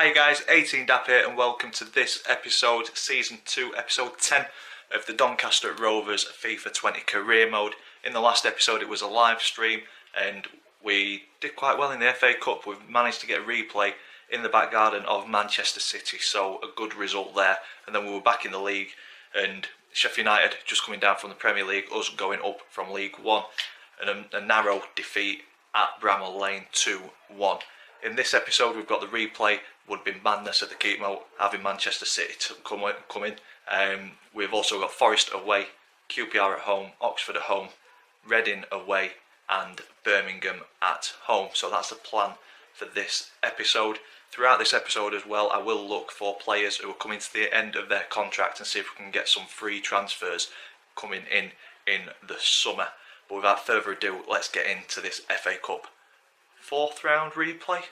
Hi guys, 18 Dap here and welcome to this episode, Season 2, Episode 10 of the Doncaster Rovers FIFA20 Career Mode. In the last episode it was a live stream and we did quite well in the FA Cup. We've managed to get a replay in the back garden of Manchester City, so a good result there. And then we were back in the league and Sheffield United just coming down from the Premier League, us going up from League 1, and a narrow defeat at Bramall Lane 2-1. In this episode we've got the replay. Would have been madness at the keep mode having Manchester City to come in. We've also got Forest away, QPR at home, Oxford at home, Reading away and Birmingham at home. So that's the plan for this episode. Throughout this episode as well, I will look for players who are coming to the end of their contract and see if we can get some free transfers coming in the summer. But without further ado, let's get into this FA Cup 4th round replay.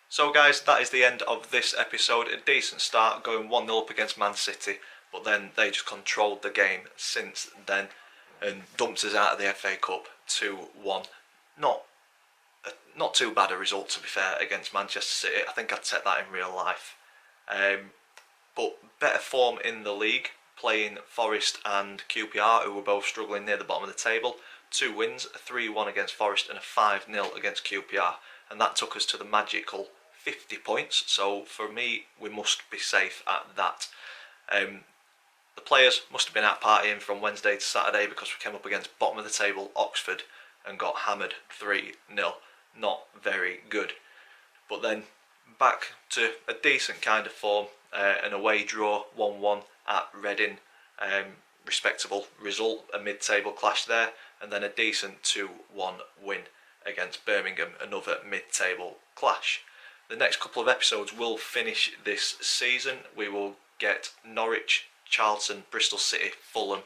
So guys, that is the end of this episode. A decent start, going 1-0 up against Man City, but then they just controlled the game since then and dumped us out of the FA Cup 2-1. Not too bad a result, to be fair, against Manchester City. I think I'd set that in real life. But better form in the league, playing Forest and QPR, who were both struggling near the bottom of the table. 2 wins, a 3-1 against Forest and a 5-0 against QPR, and that took us to the magical 50 points. So for me, we must be safe at that. The players must have been out partying from Wednesday to Saturday, because we came up against bottom of the table Oxford and got hammered 3-0. Not very good. But then back to a decent kind of form, an away draw 1-1 at Reading, respectable result, a mid-table clash there, and then a decent 2-1 win against Birmingham, another mid-table clash. The next couple of episodes will finish this season. We will get Norwich, Charlton, Bristol City, Fulham,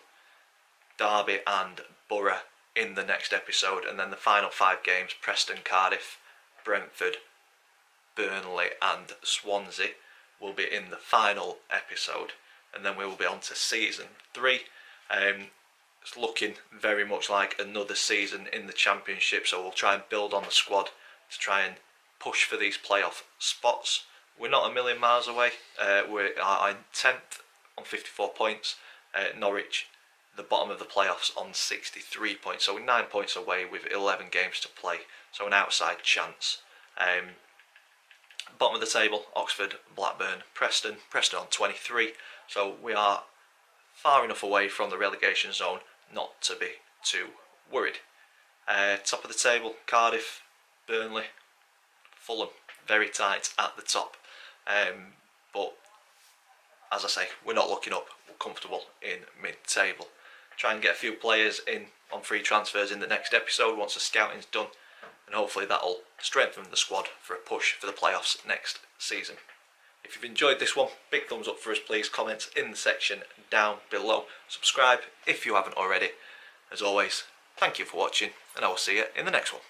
Derby and Borough in the next episode, and then the final 5 games: Preston, Cardiff, Brentford, Burnley and Swansea will be in the final episode, and then we will be on to season 3. It's looking very much like another season in the Championship, so we'll try and build on the squad to try and push for these playoff spots. We're not a million miles away. We're in 10th on 54 points. Norwich, the bottom of the playoffs, on 63 points. So we're 9 points away with 11 games to play. So an outside chance. Bottom of the table, Oxford, Blackburn, Preston on 23. So we are far enough away from the relegation zone not to be too worried. Top of the table, Cardiff, Burnley, Fulham, very tight at the top. But as I say, we're not looking up. We're comfortable in mid-table. Try and get a few players in on free transfers in the next episode once the scouting's done, and hopefully that'll strengthen the squad for a push for the playoffs next season. If you've enjoyed this one, big thumbs up for us please, comments in the section down below. Subscribe if you haven't already. As always, thank you for watching, and I will see you in the next one.